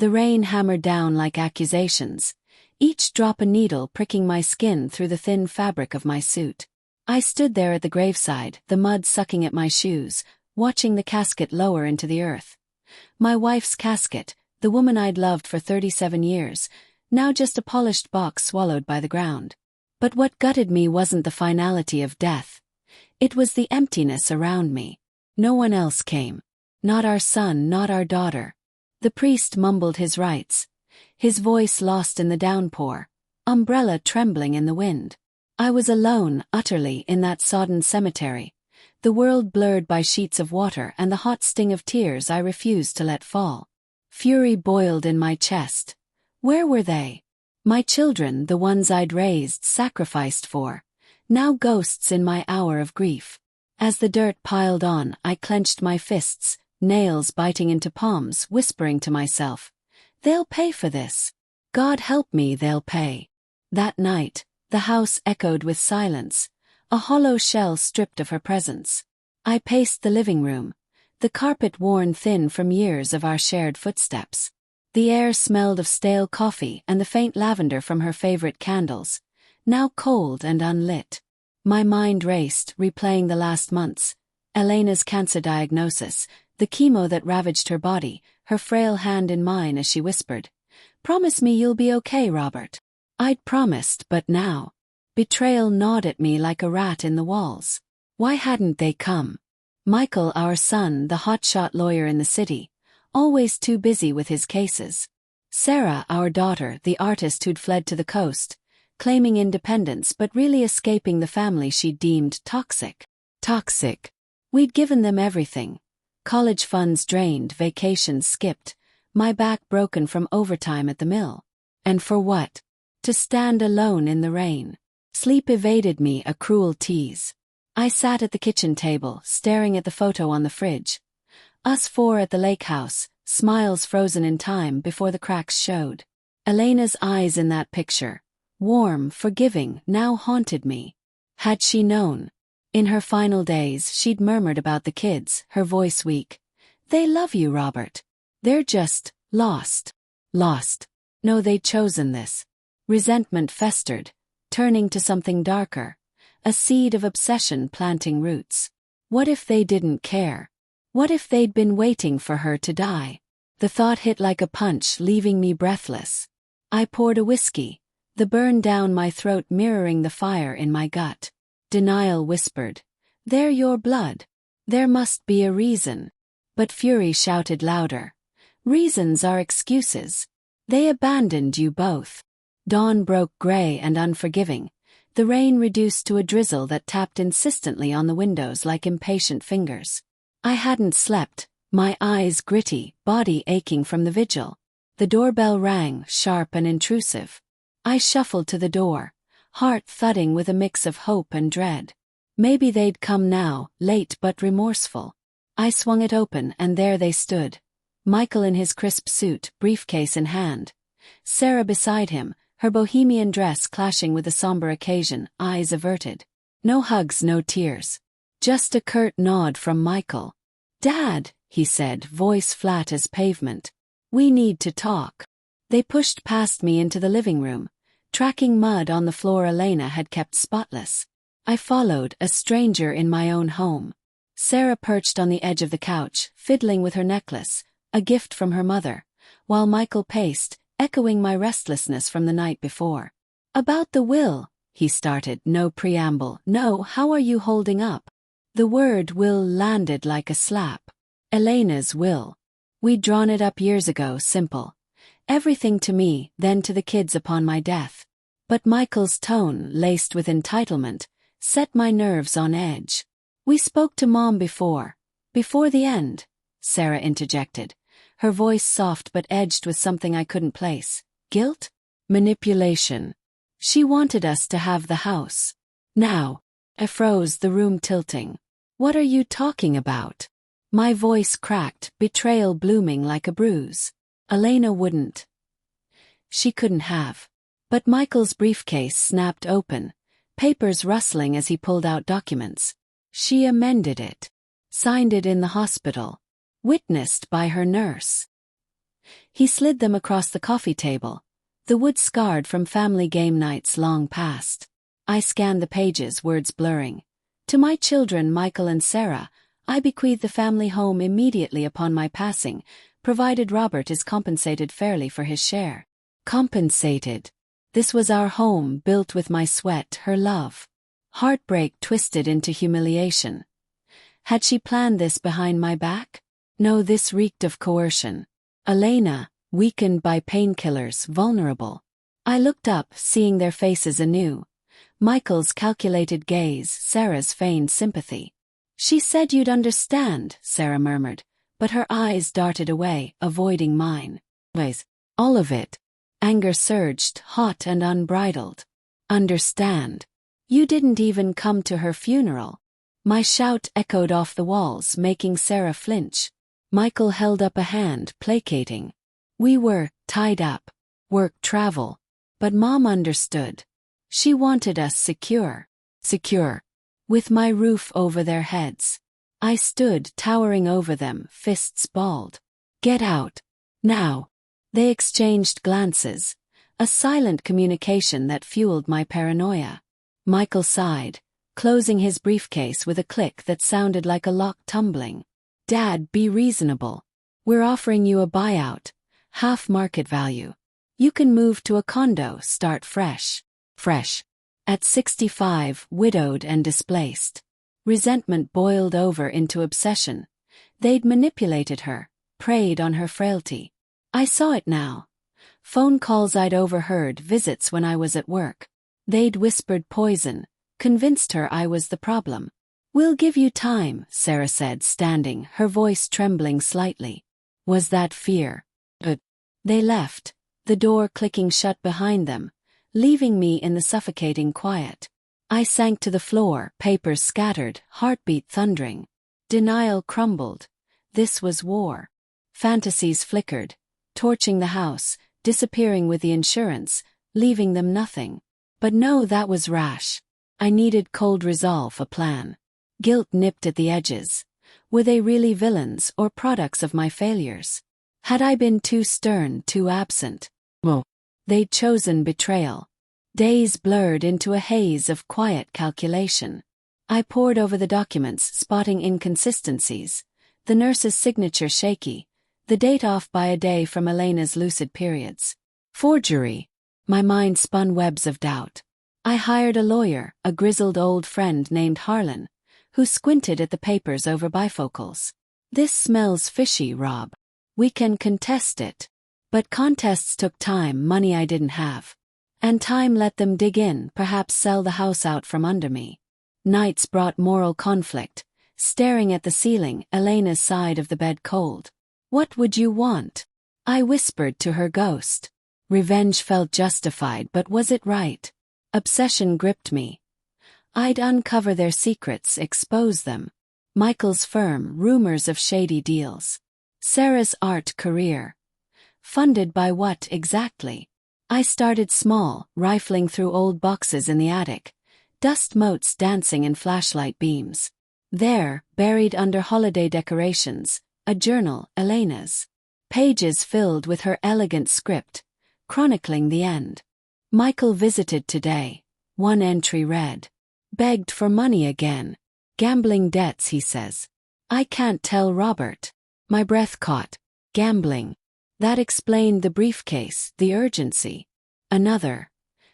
The rain hammered down like accusations, each drop a needle pricking my skin through the thin fabric of my suit. I stood there at the graveside, the mud sucking at my shoes, watching the casket lower into the earth. My wife's casket, the woman I'd loved for 37 years, now just a polished box swallowed by the ground. But what gutted me wasn't the finality of death. It was the emptiness around me. No one else came. Not our son, not our daughter. The priest mumbled his rites, his voice lost in the downpour, umbrella trembling in the wind. I was alone, utterly, in that sodden cemetery, the world blurred by sheets of water and the hot sting of tears I refused to let fall. Fury boiled in my chest. Where were they? My children, the ones I'd raised, sacrificed for, now ghosts in my hour of grief. As the dirt piled on, I clenched my fists, nails biting into palms, whispering to myself, "They'll pay for this. God help me, they'll pay." That night, the house echoed with silence, a hollow shell stripped of her presence. I paced the living room, the carpet worn thin from years of our shared footsteps. The air smelled of stale coffee and the faint lavender from her favorite candles, now cold and unlit. My mind raced, replaying the last months, Elena's cancer diagnosis, the chemo that ravaged her body, her frail hand in mine as she whispered, "Promise me you'll be okay, Robert." I'd promised, but now. Betrayal gnawed at me like a rat in the walls. Why hadn't they come? Michael, our son, the hotshot lawyer in the city, always too busy with his cases. Sarah, our daughter, the artist who'd fled to the coast, claiming independence but really escaping the family she'd deemed toxic. Toxic. We'd given them everything. College funds drained, vacations skipped, my back broken from overtime at the mill. And for what? To stand alone in the rain. Sleep evaded me, a cruel tease. I sat at the kitchen table, staring at the photo on the fridge. Us four at the lake house, smiles frozen in time before the cracks showed. Elena's eyes in that picture, warm, forgiving, now haunted me. Had she known? In her final days, she'd murmured about the kids, her voice weak. "They love you, Robert. They're just lost." Lost. No, they'd chosen this. Resentment festered, turning to something darker, a seed of obsession planting roots. What if they didn't care? What if they'd been waiting for her to die? The thought hit like a punch, leaving me breathless. I poured a whiskey, the burn down my throat mirroring the fire in my gut. Denial whispered, "They're your blood. There must be a reason." But fury shouted louder, "Reasons are excuses. They abandoned you both." Dawn broke gray and unforgiving, the rain reduced to a drizzle that tapped insistently on the windows like impatient fingers. I hadn't slept, my eyes gritty, body aching from the vigil. The doorbell rang, sharp and intrusive. I shuffled to the door, heart thudding with a mix of hope and dread. Maybe they'd come now, late but remorseful. I swung it open and there they stood. Michael in his crisp suit, briefcase in hand. Sarah beside him, her bohemian dress clashing with the somber occasion, eyes averted. No hugs, no tears. Just a curt nod from Michael. "Dad," he said, voice flat as pavement. "We need to talk." They pushed past me into the living room, tracking mud on the floor Elena had kept spotless. I followed, a stranger in my own home. Sarah perched on the edge of the couch, fiddling with her necklace, a gift from her mother, while Michael paced, echoing my restlessness from the night before. "About the will," he started, no preamble. "No, how are you holding up?" The word will landed like a slap. Elena's will. We'd drawn it up years ago, simple. Everything to me, then to the kids upon my death. But Michael's tone, laced with entitlement, set my nerves on edge. "We spoke to Mom before the end," Sarah interjected, her voice soft but edged with something I couldn't place. Guilt? Manipulation. She wanted us to have the house. Now. I froze, the room tilting. "What are you talking about?" My voice cracked, betrayal blooming like a bruise. Elena wouldn't. She couldn't have. But Michael's briefcase snapped open, papers rustling as he pulled out documents. She amended it. Signed it in the hospital. Witnessed by her nurse. He slid them across the coffee table, the wood scarred from family game nights long past. I scanned the pages, words blurring. To my children Michael and Sarah, I bequeath the family home immediately upon my passing, provided Robert is compensated fairly for his share. Compensated. This was our home, built with my sweat, her love. Heartbreak twisted into humiliation. Had she planned this behind my back? No, this reeked of coercion. Elena, weakened by painkillers, vulnerable. I looked up, seeing their faces anew. Michael's calculated gaze, Sarah's feigned sympathy. She said you'd understand, Sarah murmured, but her eyes darted away, avoiding mine. All of it. Anger surged, hot and unbridled. Understand. You didn't even come to her funeral. My shout echoed off the walls, making Sarah flinch. Michael held up a hand, placating. We were tied up. Work travel. But Mom understood. She wanted us secure. Secure. With my roof over their heads. I stood, towering over them, fists balled. Get out. Now. They exchanged glances. A silent communication that fueled my paranoia. Michael sighed, closing his briefcase with a click that sounded like a lock tumbling. Dad, be reasonable. We're offering you a buyout. Half market value. You can move to a condo, start fresh. Fresh. At 65, widowed and displaced. Resentment boiled over into obsession. They'd manipulated her, preyed on her frailty. I saw it now. Phone calls I'd overheard, visits when I was at work. They'd whispered poison, convinced her I was the problem. We'll give you time, Sarah said, standing, her voice trembling slightly. Was that fear? They left, the door clicking shut behind them, leaving me in the suffocating quiet. I sank to the floor, papers scattered, heartbeat thundering. Denial crumbled. This was war. Fantasies flickered, torching the house, disappearing with the insurance, leaving them nothing. But no, that was rash. I needed cold resolve, a plan. Guilt nipped at the edges. Were they really villains or products of my failures? Had I been too stern, too absent? Well, they'd chosen betrayal. Days blurred into a haze of quiet calculation. I pored over the documents, spotting inconsistencies. The nurse's signature shaky, the date off by a day from Elena's lucid periods. Forgery. My mind spun webs of doubt. I hired a lawyer, a grizzled old friend named Harlan, who squinted at the papers over bifocals. This smells fishy, Rob. We can contest it. But contests took time, money I didn't have. And time let them dig in, perhaps sell the house out from under me. Nights brought moral conflict, staring at the ceiling, Elena's side of the bed cold. What would you want? I whispered to her ghost. Revenge felt justified, but was it right? Obsession gripped me. I'd uncover their secrets, expose them. Michael's firm, rumors of shady deals. Sarah's art career. Funded by what exactly? I started small, rifling through old boxes in the attic, dust motes dancing in flashlight beams. There, buried under holiday decorations, a journal, Elena's. Pages filled with her elegant script, chronicling the end. Michael visited today. One entry read. Begged for money again. Gambling debts, he says. I can't tell Robert. My breath caught. Gambling. That explained the briefcase, the urgency. Another.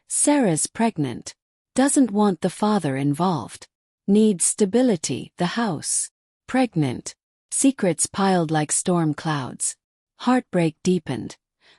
Sarah's pregnant. Doesn't want the father involved. Needs stability, the house. Pregnant. Secrets piled like storm clouds. Heartbreak deepened.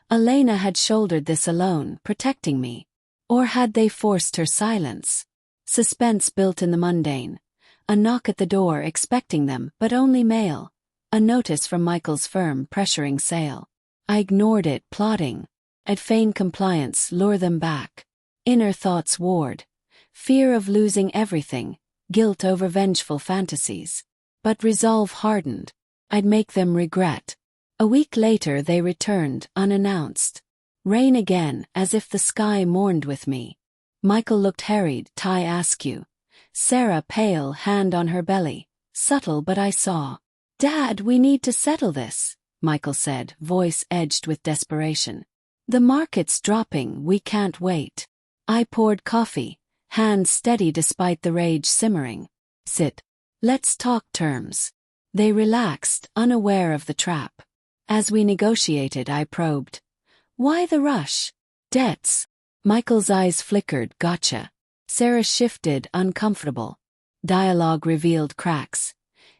Elena had shouldered this alone, protecting me. Or had they forced her silence? Suspense built in the mundane. A knock at the door expecting them, but only mail. A notice from Michael's firm pressuring sale. I ignored it, plotting. I'd feign compliance, lure them back. Inner thoughts warred. Fear of losing everything, guilt over vengeful fantasies. But resolve hardened. I'd make them regret. A week later they returned, unannounced. Rain again, as if the sky mourned with me. Michael looked harried, tie askew. Sarah pale, hand on her belly. Subtle, but I saw. Dad, we need to settle this. Michael said, voice edged with desperation. The market's dropping, we can't wait. I poured coffee, hands steady despite the rage simmering. Sit. Let's talk terms. They relaxed, unaware of the trap. As we negotiated, I probed. Why the rush? Debts. Michael's eyes flickered, gotcha. Sarah shifted, uncomfortable. Dialogue revealed cracks.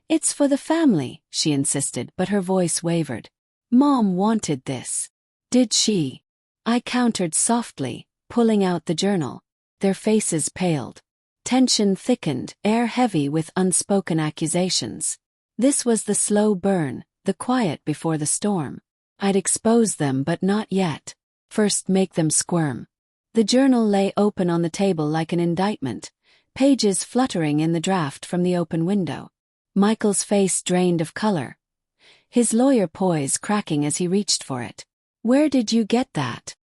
It's for the family, she insisted, but her voice wavered. Mom wanted this. Did she? I countered softly, pulling out the journal. Their faces paled. Tension thickened, air heavy with unspoken accusations. This was the slow burn, the quiet before the storm. I'd expose them, but not yet. First make them squirm. The journal lay open on the table like an indictment, pages fluttering in the draft from the open window. Michael's face drained of color. His lawyer poise cracking as he reached for it. Where did you get that?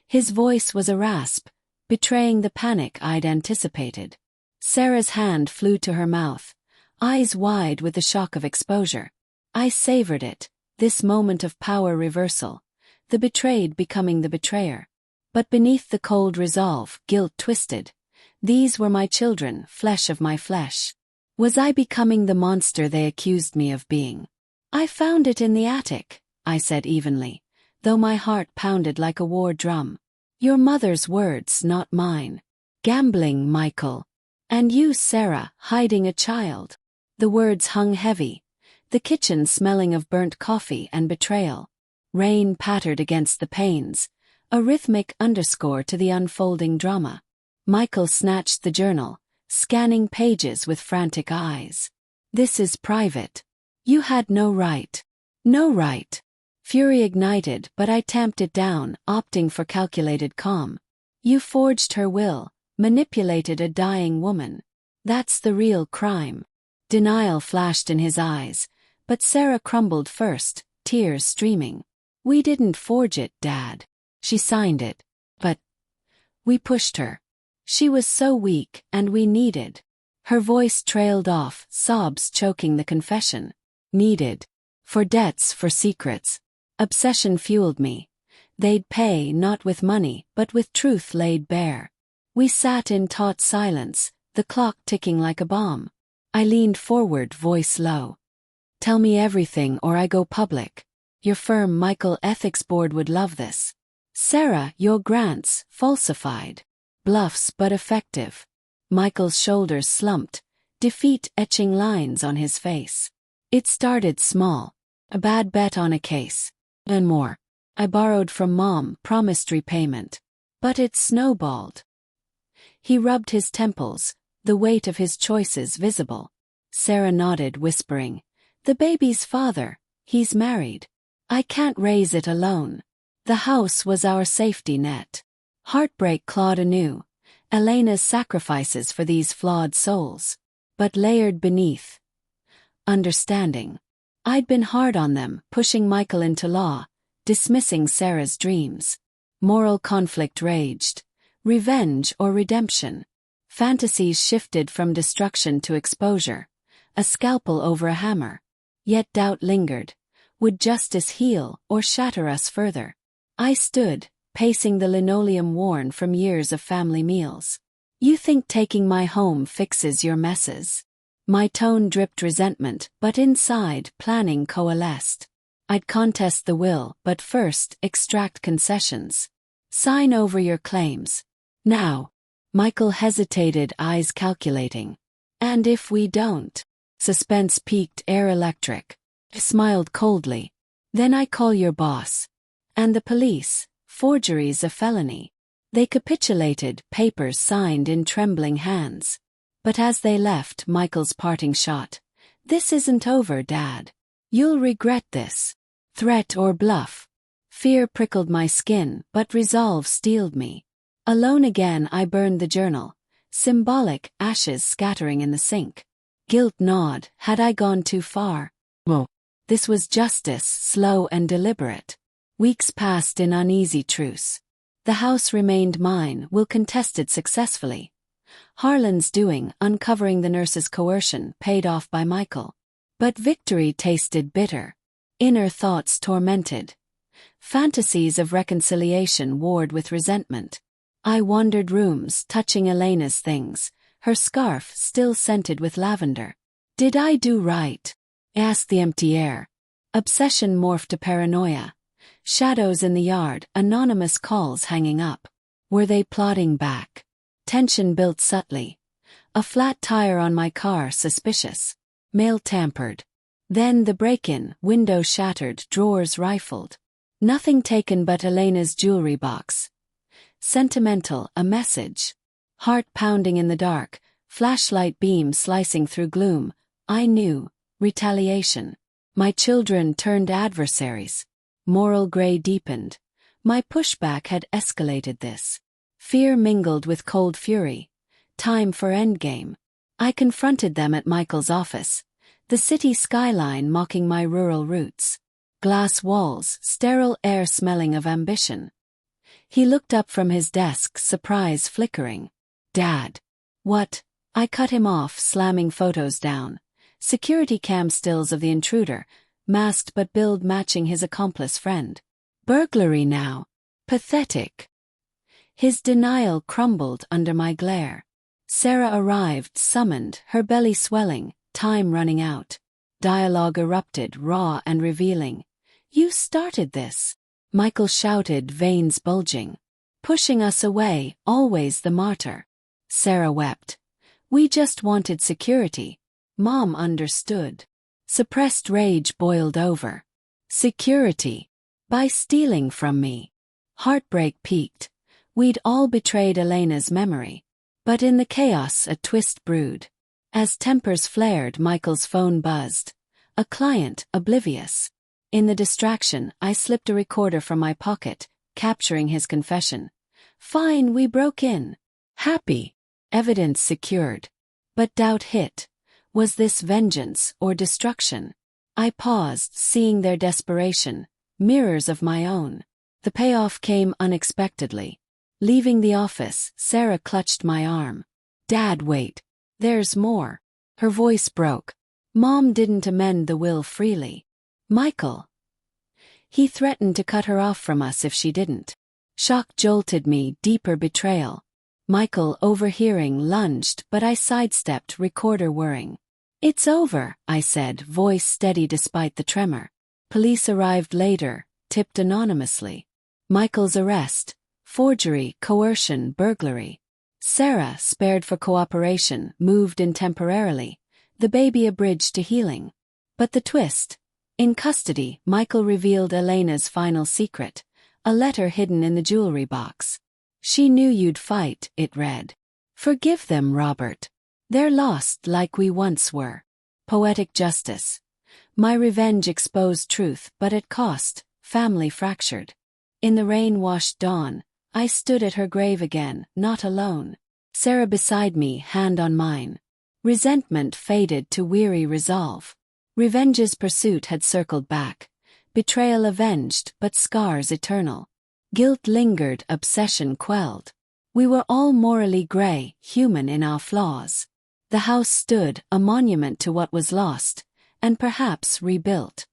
His voice was a rasp, betraying the panic I'd anticipated. Sarah's hand flew to her mouth, eyes wide with the shock of exposure. I savored it, this moment of power reversal, the betrayed becoming the betrayer. But beneath the cold resolve, guilt twisted. These were my children, flesh of my flesh. Was I becoming the monster they accused me of being? I found it in the attic, I said evenly, though my heart pounded like a war drum. Your mother's words, not mine. Gambling, Michael. And you, Sarah, hiding a child. The words hung heavy, the kitchen smelling of burnt coffee and betrayal. Rain pattered against the panes, a rhythmic underscore to the unfolding drama. Michael snatched the journal, scanning pages with frantic eyes. This is private. You had no right. No right. Fury ignited, but I tamped it down, opting for calculated calm. You forged her will, manipulated a dying woman. That's the real crime. Denial flashed in his eyes, but Sarah crumbled first, tears streaming. We didn't forge it, Dad. She signed it. But we pushed her. She was so weak, and we needed. Her voice trailed off, sobs choking the confession. Needed. For debts, for secrets. Obsession fueled me. They'd pay not with money, but with truth laid bare. We sat in taut silence, the clock ticking like a bomb. I leaned forward, voice low. Tell me everything or I go public. Your firm, Michael Ethics Board would love this. Sarah, your grants, falsified. Bluffs but effective. Michael's shoulders slumped, defeat etching lines on his face. It started small. A bad bet on a case. And more. I borrowed from Mom, promised repayment. But it snowballed. He rubbed his temples, the weight of his choices visible. Sarah nodded, whispering, the baby's father, he's married. I can't raise it alone. The house was our safety net. Heartbreak clawed anew, Elena's sacrifices for these flawed souls. But layered beneath, understanding. I'd been hard on them, pushing Michael into law, dismissing Sarah's dreams. Moral conflict raged. Revenge or redemption. Fantasies shifted from destruction to exposure. A scalpel over a hammer. Yet doubt lingered. Would justice heal or shatter us further? I stood, pacing the linoleum worn from years of family meals. You think taking my home fixes your messes? My tone dripped resentment, but inside, planning coalesced. I'd contest the will, but first, extract concessions. Sign over your claims. Now. Michael hesitated, eyes calculating. And if we don't? Suspense peaked, air electric. I smiled coldly. Then I call your boss. And the police. Forgery's a felony. They capitulated, papers signed in trembling hands. But as they left, Michael's parting shot. This isn't over, Dad. You'll regret this. Threat or bluff. Fear prickled my skin, but resolve steeled me. Alone again, I burned the journal. Symbolic, ashes scattering in the sink. Guilt gnawed, had I gone too far? No. This was justice, slow and deliberate. Weeks passed in uneasy truce. The house remained mine, will contested successfully. Harlan's doing, uncovering the nurse's coercion, paid off by Michael. But victory tasted bitter. Inner thoughts tormented. Fantasies of reconciliation warred with resentment. I wandered rooms, touching Elena's things, her scarf still scented with lavender. Did I do right? Asked the empty air. Obsession morphed to paranoia. Shadows in the yard, anonymous calls hanging up. Were they plotting back? Tension built subtly. A flat tire on my car, suspicious. Mail tampered. Then the break-in, window shattered, drawers rifled. Nothing taken but Elena's jewelry box. Sentimental, a message. Heart pounding in the dark, flashlight beam slicing through gloom. I knew. Retaliation. My children turned adversaries. Moral gray deepened. My pushback had escalated this. Fear mingled with cold fury. Time for endgame. I confronted them at Michael's office. The city skyline mocking my rural roots. Glass walls, sterile air smelling of ambition. He looked up from his desk, surprise flickering. Dad. What? I cut him off, slamming photos down. Security cam stills of the intruder, masked but billed matching his accomplice friend. Burglary now. Pathetic. His denial crumbled under my glare. Sarah arrived, summoned, her belly swelling, time running out. Dialogue erupted, raw and revealing. You started this. Michael shouted, veins bulging. Pushing us away, always the martyr. Sarah wept. We just wanted security. Mom understood. Suppressed rage boiled over. Security. By stealing from me. Heartbreak peaked. We'd all betrayed Elena's memory. But in the chaos a twist brewed. As tempers flared, Michael's phone buzzed. A client, oblivious. In the distraction, I slipped a recorder from my pocket, capturing his confession. Fine, we broke in. Happy. Evidence secured. But doubt hit. Was this vengeance or destruction? I paused, seeing their desperation, mirrors of my own. The payoff came unexpectedly. Leaving the office, Sarah clutched my arm. Dad, wait. There's more. Her voice broke. Mom didn't amend the will freely. Michael. He threatened to cut her off from us if she didn't. Shock jolted me, deeper betrayal. Michael, overhearing, lunged, but I sidestepped, recorder whirring. It's over, I said, voice steady despite the tremor. Police arrived later, tipped anonymously. Michael's arrest. Forgery, coercion, burglary. Sarah, spared for cooperation, moved in temporarily. The baby a bridge to healing. But the twist. In custody, Michael revealed Elena's final secret. A letter hidden in the jewelry box. She knew you'd fight, it read. Forgive them, Robert. They're lost like we once were. Poetic justice. My revenge exposed truth, but at cost, family fractured. In the rain-washed dawn, I stood at her grave again, not alone. Sarah beside me, hand on mine. Resentment faded to weary resolve. Revenge's pursuit had circled back. Betrayal avenged, but scars eternal. Guilt lingered, obsession quelled. We were all morally gray, human in our flaws. The house stood, a monument to what was lost, and perhaps rebuilt.